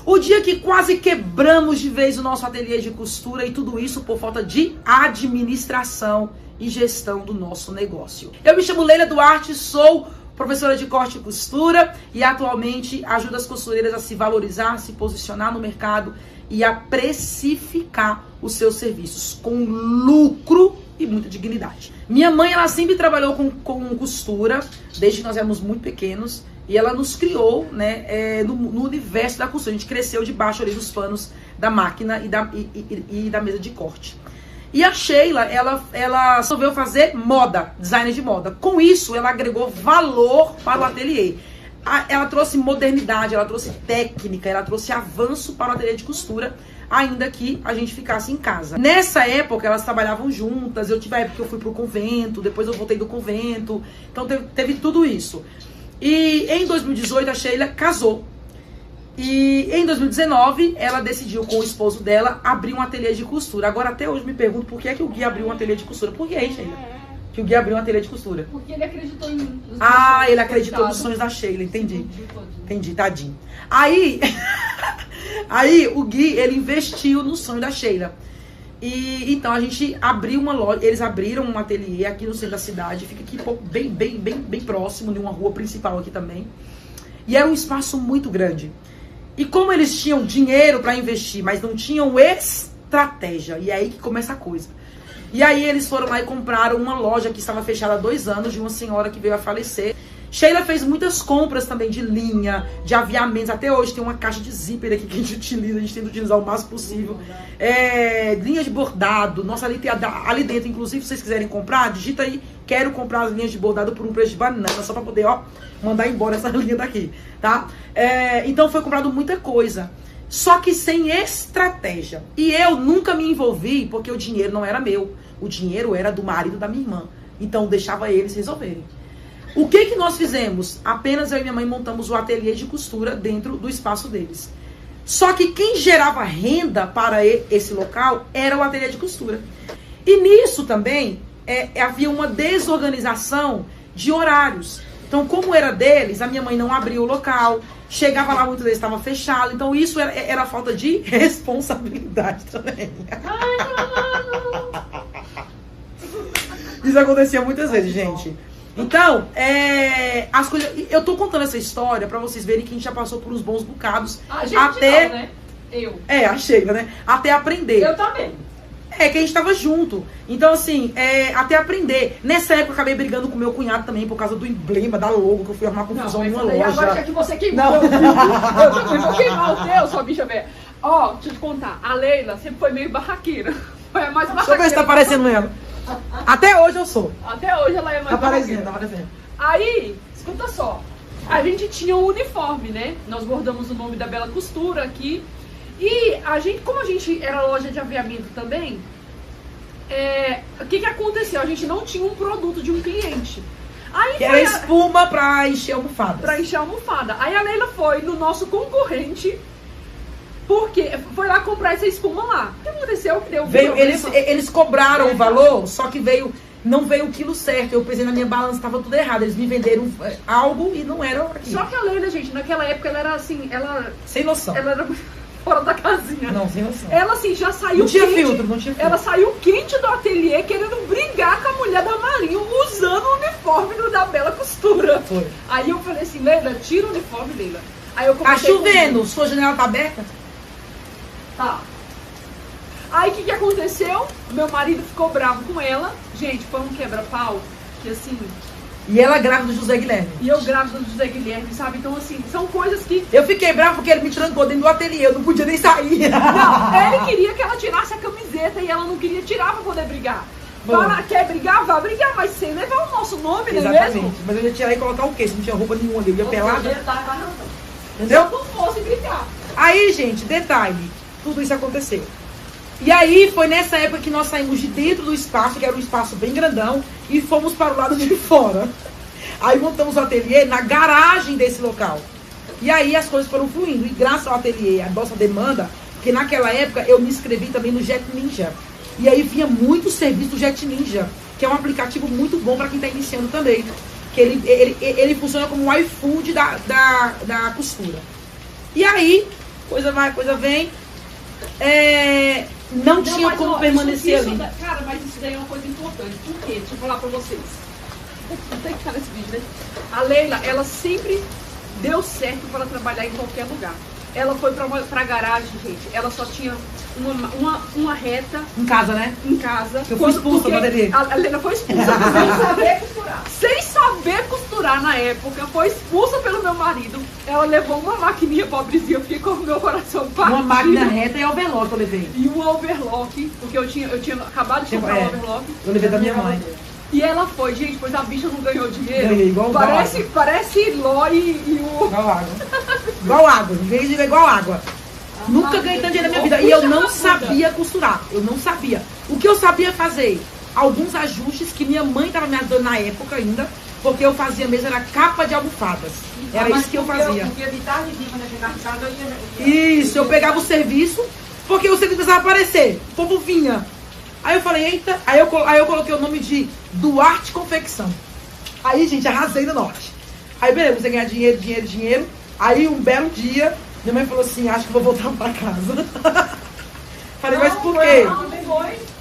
O dia que quase quebramos de vez o nosso ateliê de costura e tudo isso por falta de administração e gestão do nosso negócio. Eu me chamo Leila Duarte, sou professora de corte e costura e atualmente ajudo as costureiras a se valorizar, se posicionar no mercado e a precificar os seus serviços com lucro e muita dignidade. Minha mãe, ela sempre trabalhou com costura, desde que nós éramos muito pequenos, e ela nos criou, né, no universo da costura. A gente cresceu debaixo ali dos panos da máquina e da mesa de corte. E a Sheila, ela resolveu fazer moda, design de moda. Com isso, ela agregou valor para o ateliê. Ela trouxe modernidade, ela trouxe técnica, ela trouxe avanço para o ateliê de costura, ainda que a gente ficasse em casa. Nessa época, elas trabalhavam juntas. Eu tive a época que eu fui pro convento, depois eu voltei do convento. Então teve tudo isso. E em 2018 a Sheila casou. E em 2019 ela decidiu com o esposo dela abrir um ateliê de costura. Agora até hoje me pergunto por que é que o Gui abriu um ateliê de costura. Por que, Sheila? Que o Gui abriu um ateliê de costura. Porque ele acreditou em mim. Ele acreditou nos sonhos da Sheila, entendi. Entendi, tadinho. Aí o Gui, ele investiu no sonho da Sheila. E então a gente abriu uma loja, eles abriram um ateliê aqui no centro da cidade, fica aqui bem próximo, de uma rua principal aqui também. E era um espaço muito grande. E como eles tinham dinheiro para investir, mas não tinham estratégia, e é aí que começa a coisa. E aí eles foram lá e compraram uma loja que estava fechada há 2 anos, de uma senhora que veio a falecer. Sheila fez muitas compras também de linha, de aviamentos. Até hoje tem uma caixa de zíper aqui que a gente utiliza, a gente tenta utilizar o máximo possível. Linhas de bordado. Nossa, ali dentro, inclusive, se vocês quiserem comprar, digita aí, quero comprar as linhas de bordado por um preço de banana, só pra poder, mandar embora essa linha daqui, tá? Então foi comprado muita coisa, só que sem estratégia. E eu nunca me envolvi, porque o dinheiro não era meu. O dinheiro era do marido da minha irmã. Então deixava eles resolverem. O que nós fizemos? Apenas eu e minha mãe montamos o ateliê de costura dentro do espaço deles. Só que quem gerava renda para esse local era o ateliê de costura. E nisso também havia uma desorganização de horários. Então, como era deles, a minha mãe não abria o local, chegava lá, muitas vezes estava fechado. Então, isso era falta de responsabilidade também. Isso acontecia muitas vezes, gente. Então, as coisas. Eu tô contando essa história pra vocês verem que a gente já passou por uns bons bocados. A gente até. Não, né? Eu. A Sheila, né? Até aprender. Eu também. Que a gente tava junto. Então, assim, até aprender. Nessa época eu acabei brigando com meu cunhado também por causa do emblema, da logo, que eu fui arrumar confusão em uma loja. Agora que você queimou. Eu também vou queimar o teu, sua bicha velha. Deixa eu te contar. A Leila sempre foi meio barraqueira. Foi a mais barraqueira. Deixa eu ver se tá parecendo ela. Até hoje eu sou. Até hoje ela é mais barraqueira. Tá aparecendo. Aí, escuta só. A gente tinha um uniforme, né? Nós bordamos o nome da Bela Costura aqui. E a gente, como a gente era loja de aviamento também, o que aconteceu? A gente não tinha um produto de um cliente. Aí era espuma pra encher a almofada. Pra encher a almofada. Aí a Leila foi no nosso concorrente, porque foi lá comprar essa espuma lá. O que aconteceu? Eles cobraram o valor, só que não veio o quilo certo. Eu pesei na minha balança, tava tudo errado. Eles me venderam algo e não era aquilo. Só que a Leila, gente, naquela época ela era assim, sem noção. Ela era fora da casinha. Não, sem noção. Ela assim, já saiu não tinha quente. Filtro, não tinha filtro. Ela saiu quente do ateliê querendo brigar com a mulher da Marinho usando o uniforme da Bela Costura. Foi. Aí eu falei assim, Leila, tira o uniforme, Leila. Aí eu tá chovendo, sua janela tá aberta? Tá. Aí o que aconteceu? Meu marido ficou bravo com ela. Gente, foi um quebra-pau que assim... E ela grávida do José Guilherme. E eu grávida do José Guilherme, sabe? Então assim, são coisas que... Eu fiquei brava porque ele me trancou dentro do ateliê, eu não podia nem sair. Não, ele queria que ela tirasse a camiseta e ela não queria tirar pra poder brigar. Quer brigar? Vai brigar, mas sem levar o nosso nome, não é mesmo? Mas eu ia tirar e colocar o quê? Se não tinha roupa nenhuma ali, eu ia pelada. Entendeu? Se eu não fosse brigar. Aí, gente, detalhe, tudo isso aconteceu. E aí foi nessa época que nós saímos de dentro do espaço, que era um espaço bem grandão, e fomos para o lado de fora. Aí montamos o ateliê na garagem desse local. E aí as coisas foram fluindo. E graças ao ateliê, a nossa demanda, porque naquela época eu me inscrevi também no Jet Ninja. E aí vinha muito serviço do Jet Ninja, que é um aplicativo muito bom para quem está iniciando também. Que ele funciona como o iFood da costura. E aí coisa vai, coisa vem. Não tinha mas, como ó, permanecer ali. Cara, mas isso daí é uma coisa importante. Por quê? Deixa eu falar pra vocês. Tem que estar nesse vídeo, né? A Leila, ela sempre deu certo para trabalhar em qualquer lugar. Ela foi pra garagem, gente. Ela só tinha uma reta. Em casa, né? Em casa. Eu fui expulsa da dele. A Leila foi expulsa sem saber costurar. Sem saber costurar na época. Foi expulsa pelo meu marido. Ela levou uma maquininha, pobrezinha. Eu fiquei com o meu coração partido. Uma máquina reta e overlock eu levei. E um overlock. Porque eu tinha acabado de comprar um overlock. Eu levei da minha mãe. E ela foi, gente, pois a bicha não ganhou dinheiro. Ganhei, igual parece Ló e o... Igual água. Igual água. Em vez de igual água. Nunca ganhei tanto dinheiro na minha vida. E eu não sabia costurar. Eu não sabia. O que eu sabia fazer? Alguns ajustes que minha mãe estava me ajudando na época ainda. Porque eu fazia mesmo, era capa de almofadas. Era isso que eu fazia. Isso, eu pegava o serviço, porque o serviço precisava aparecer. O povo vinha. Aí eu falei, eita, aí eu coloquei o nome de Duarte Confecção. Aí, gente, arrasei no norte. Aí, beleza, você ganhar dinheiro. Aí, um belo dia, minha mãe falou assim, acho que vou voltar pra casa. Falei, mas por quê?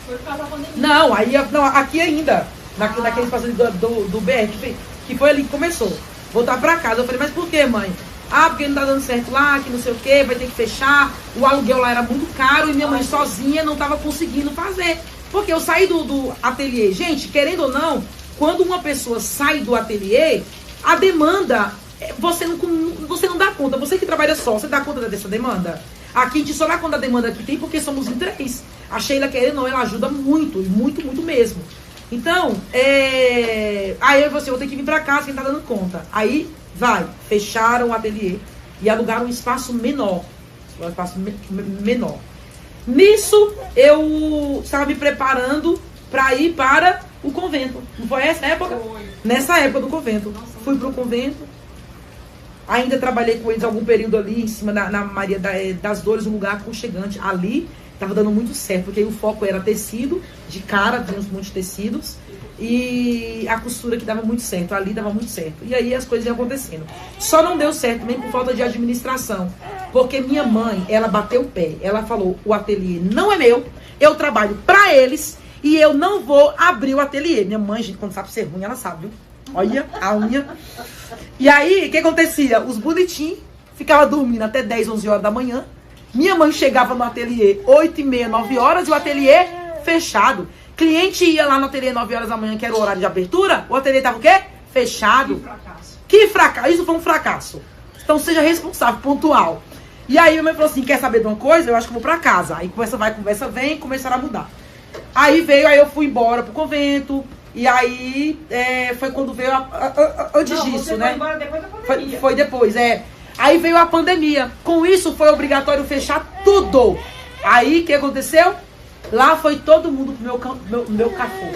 Foi por causa da pandemia. Não, aqui ainda, naquele espaço do BR, que foi ali que começou. Voltar pra casa. Eu falei, mas por quê, mãe? Ah, porque não tá dando certo lá, que não sei o quê, vai ter que fechar. O aluguel lá era muito caro e minha mãe sozinha não tava conseguindo fazer. Porque eu saí do ateliê. Gente, querendo ou não, quando uma pessoa sai do ateliê, a demanda, você não dá conta. Você que trabalha só, você dá conta dessa demanda? Aqui a gente só dá conta da demanda que tem porque somos em 3. A Sheila, querendo ou não, ela ajuda muito, muito mesmo. Então, aí eu falei assim, vou ter que vir pra casa, quem tá dando conta. Aí, fecharam o ateliê e alugaram um espaço menor. Um espaço menor. Nisso, eu estava me preparando para ir para o convento. Não foi essa época? Foi. Nessa época do convento. Fui para o convento. Ainda trabalhei com eles algum período ali, em cima na Maria das Dores, um lugar aconchegante. Ali, estava dando muito certo, porque aí o foco era tecido, de cara, tinha uns montes de tecidos. E a costura que dava muito certo, ali dava muito certo. E aí as coisas iam acontecendo. Só não deu certo também por falta de administração. Porque minha mãe, ela bateu o pé. Ela falou, o ateliê não é meu, eu trabalho pra eles e eu não vou abrir o ateliê. Minha mãe, gente, quando sabe ser ruim, ela sabe, viu? Olha a unha. E aí, o que acontecia? Os bonitinhos ficavam dormindo até 10, 11 horas da manhã. Minha mãe chegava no ateliê 8h30, 9 horas e o ateliê fechado. Cliente ia lá no ateliê 9 horas da manhã, que era o horário de abertura, o ateliê tava o quê? Fechado. Que fracasso. Isso foi um fracasso. Então seja responsável, pontual. E aí minha mãe falou assim, quer saber de uma coisa? Eu acho que eu vou pra casa. Aí conversa vai, conversa vem, começaram a mudar. Aí eu fui embora pro convento. E aí foi quando veio antes disso, né? Foi embora depois da pandemia. Foi depois, Aí veio a pandemia. Com isso foi obrigatório fechar tudo. Aí o que aconteceu? Lá foi todo mundo pro meu café.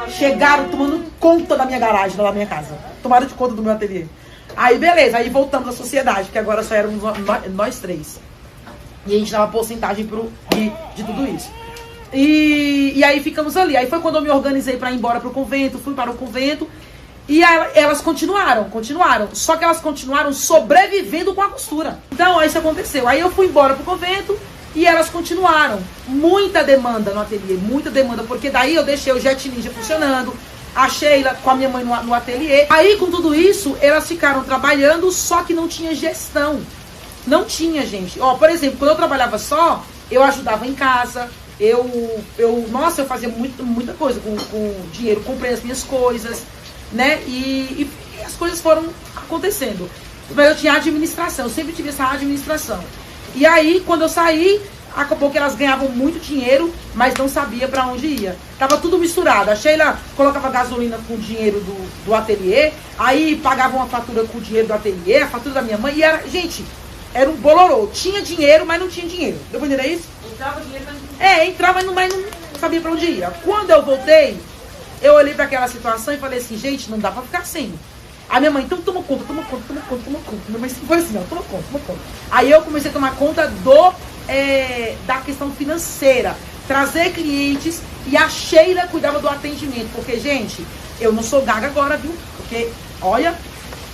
Chegaram tomando conta da minha garagem, da minha casa. Tomaram de conta do meu ateliê. Aí beleza, aí voltamos à sociedade, porque agora só éramos nós 3. E a gente dava porcentagem de tudo isso. E aí ficamos ali. Aí foi quando eu me organizei para ir embora pro convento, fui para o convento. E elas continuaram. Só que elas continuaram sobrevivendo com a costura. Então, isso aconteceu. Aí eu fui embora pro convento e elas continuaram. Muita demanda no ateliê, muita demanda. Porque daí eu deixei o Jet Ninja funcionando, a Sheila com a minha mãe no ateliê. Aí, com tudo isso, elas ficaram trabalhando, só que não tinha gestão. Não tinha, gente. Ó, por exemplo, quando eu trabalhava só, eu ajudava em casa. Nossa, eu fazia muita coisa com dinheiro. Comprei as minhas coisas, né? E as coisas foram acontecendo. Mas eu tinha administração, eu sempre tive essa administração. E aí, quando eu saí, acabou que elas ganhavam muito dinheiro, mas não sabia pra onde ia. Tava tudo misturado. A Sheila colocava gasolina com o dinheiro do ateliê, aí pagava uma fatura com o dinheiro do ateliê, a fatura da minha mãe, e era um bolorô. Tinha dinheiro, mas não tinha dinheiro. Deu pra entender isso? Entrava dinheiro, mas não... entrava, mas não sabia pra onde ia. Quando eu voltei, eu olhei pra aquela situação e falei assim, gente, não dá pra ficar sem. A minha mãe, então toma conta. Minha mãe foi assim, ó, toma conta. Aí eu comecei a tomar conta da questão financeira, trazer clientes, e a Sheila cuidava do atendimento. Porque, gente, eu não sou gaga agora, viu? Porque, olha,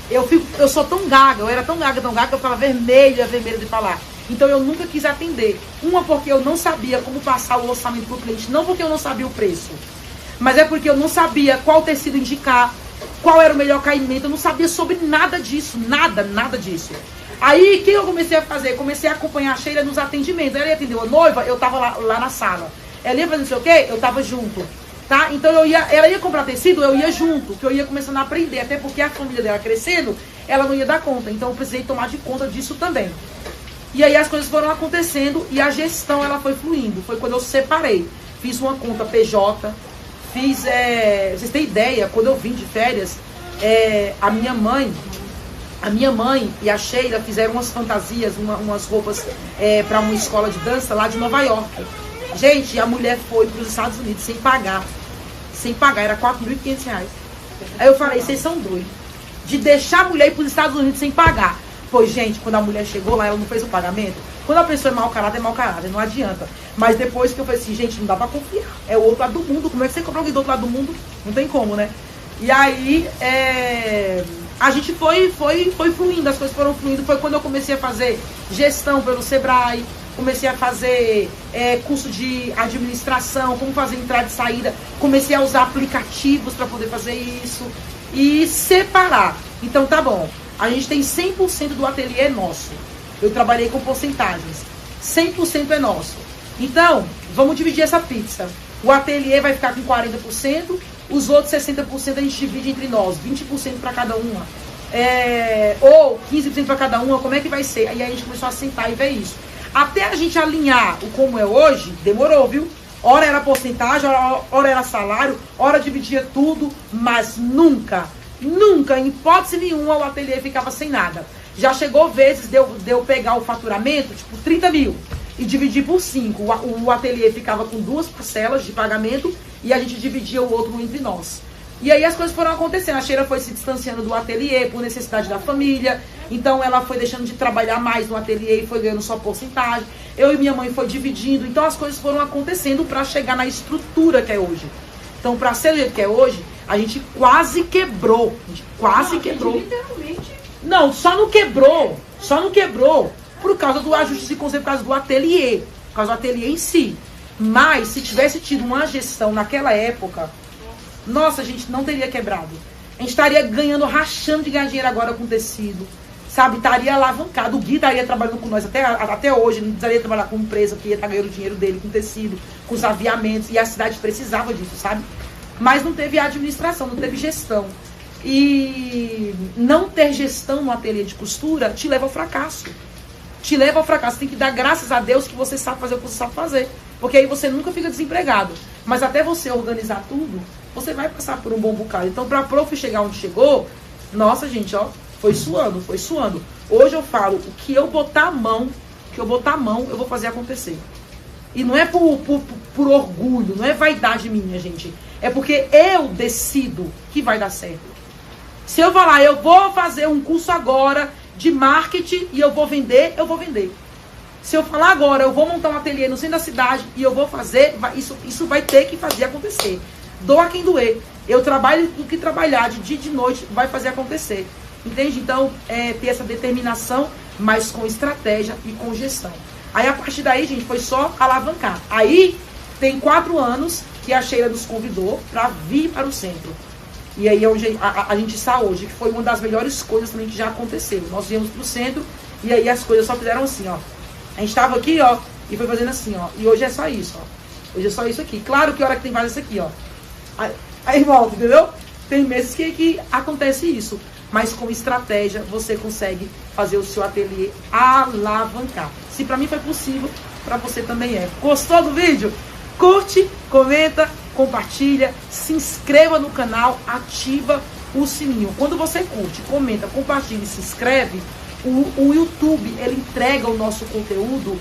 eu sou tão gaga, eu era tão gaga, que eu ficava vermelha de falar. Então eu nunca quis atender. Uma, porque eu não sabia como passar o orçamento para o cliente. Não porque eu não sabia o preço. Mas é porque eu não sabia qual tecido indicar, qual era o melhor caimento. Eu não sabia sobre nada disso. Nada disso. Aí, o que eu comecei a fazer? Comecei a acompanhar a Sheila nos atendimentos. Ela ia atender a noiva, eu tava lá na sala. Ela ia fazer não sei o quê, eu tava junto. Tá? Então ela ia comprar tecido, eu ia junto, que eu ia começando a aprender, até porque a família dela crescendo, ela não ia dar conta, então eu precisei tomar de conta disso também. E aí as coisas foram acontecendo e a gestão ela foi fluindo, foi quando eu separei, fiz uma conta PJ, vocês têm ideia, quando eu vim de férias, a minha mãe e a Sheila fizeram umas fantasias, umas roupas para uma escola de dança lá de Nova York. Gente, a mulher foi para os Estados Unidos sem pagar, era R$4.500. Aí eu falei, vocês são doidos, de deixar a mulher ir para os Estados Unidos sem pagar. Pois, gente, quando a mulher chegou lá, ela não fez o pagamento. Quando a pessoa é mau caráter, não adianta. Mas depois que eu falei assim, gente, não dá pra confiar. É o outro lado do mundo. Como é que você compra alguém do outro lado do mundo? Não tem como, né? E aí, a gente foi fluindo, as coisas foram fluindo. Foi quando eu comecei a fazer gestão pelo Sebrae, comecei a fazer curso de administração, como fazer entrada e saída. Comecei a usar aplicativos para poder fazer isso. E separar. Então, tá bom. A gente tem 100% do ateliê nosso. Eu trabalhei com porcentagens. 100% é nosso. Então, vamos dividir essa pizza. O ateliê vai ficar com 40%, os outros 60% a gente divide entre nós. 20% para cada uma. Ou 15% para cada uma, como é que vai ser? Aí a gente começou a sentar e ver isso. Até a gente alinhar o como é hoje, demorou, viu? Ora era porcentagem, ora era salário, ora dividia tudo, mas nunca, em hipótese nenhuma, o ateliê ficava sem nada. Já chegou vezes de eu pegar o faturamento, tipo 30 mil, e dividir por 5. O ateliê ficava com 2 parcelas de pagamento e a gente dividia o outro entre nós. E aí as coisas foram acontecendo. A Sheila foi se distanciando do ateliê por necessidade da família. Então ela foi deixando de trabalhar mais no ateliê e foi ganhando só porcentagem. Eu e minha mãe foi dividindo. Então as coisas foram acontecendo para chegar na estrutura que é hoje. Então, para ser do jeito que é hoje, a gente quase quebrou. Literalmente. Não, só não quebrou por causa do ajuste de conceito, por causa do ateliê. Por causa do ateliê em si. Mas, se tivesse tido uma gestão naquela época, nossa, a gente não teria quebrado. A gente estaria ganhando, rachando de ganhar dinheiro agora com tecido. Sabe, estaria alavancado. O Gui estaria trabalhando com nós até hoje. Não precisaria trabalhar com empresa que ia estar ganhando o dinheiro dele com tecido, com os aviamentos. E a cidade precisava disso, sabe? Mas não teve administração, não teve gestão. E não ter gestão no ateliê de costura te leva ao fracasso. Tem que dar graças a Deus que você sabe fazer o que você sabe fazer. Porque aí você nunca fica desempregado. Mas até você organizar tudo, você vai passar por um bom bocado. Então, para a prof chegar onde chegou, nossa, gente, ó, foi suando. Hoje eu falo, o que eu botar a mão, eu vou fazer acontecer. E não é por orgulho, não é vaidade minha, gente. É porque eu decido que vai dar certo. Se eu falar, eu vou fazer um curso agora de marketing e eu vou vender, eu vou vender. Se eu falar agora, eu vou montar um ateliê no centro da cidade e eu vou fazer, isso vai ter que fazer acontecer. Doa quem doer. Eu trabalho do que trabalhar, de dia e de noite, vai fazer acontecer. Entende? Então, ter essa determinação, mas com estratégia e com gestão. Aí, a partir daí, gente, foi só alavancar. Aí, tem 4 anos que a Sheila nos convidou para vir para o centro. E aí, onde a gente está hoje, que foi uma das melhores coisas também que já aconteceu. Nós viemos para o centro e aí as coisas só fizeram assim, ó. A gente estava aqui, ó, e foi fazendo assim, ó. E hoje é só isso, ó. Hoje é só isso aqui. Claro que a hora que tem várias isso aqui, ó. Aí volta, entendeu? Tem meses que acontece isso. Mas com estratégia você consegue fazer o seu ateliê alavancar. Se pra mim foi possível, pra você também é. Gostou do vídeo? Curte, comenta, compartilha, se inscreva no canal, ativa o sininho. Quando você curte, comenta, compartilha e se inscreve, o YouTube ele entrega o nosso conteúdo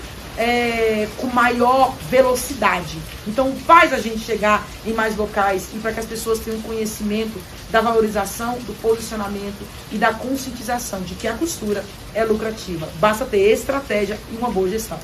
com maior velocidade. Então faz a gente chegar em mais locais e para que as pessoas tenham conhecimento da valorização, do posicionamento e da conscientização de que a costura é lucrativa. Basta ter estratégia e uma boa gestão.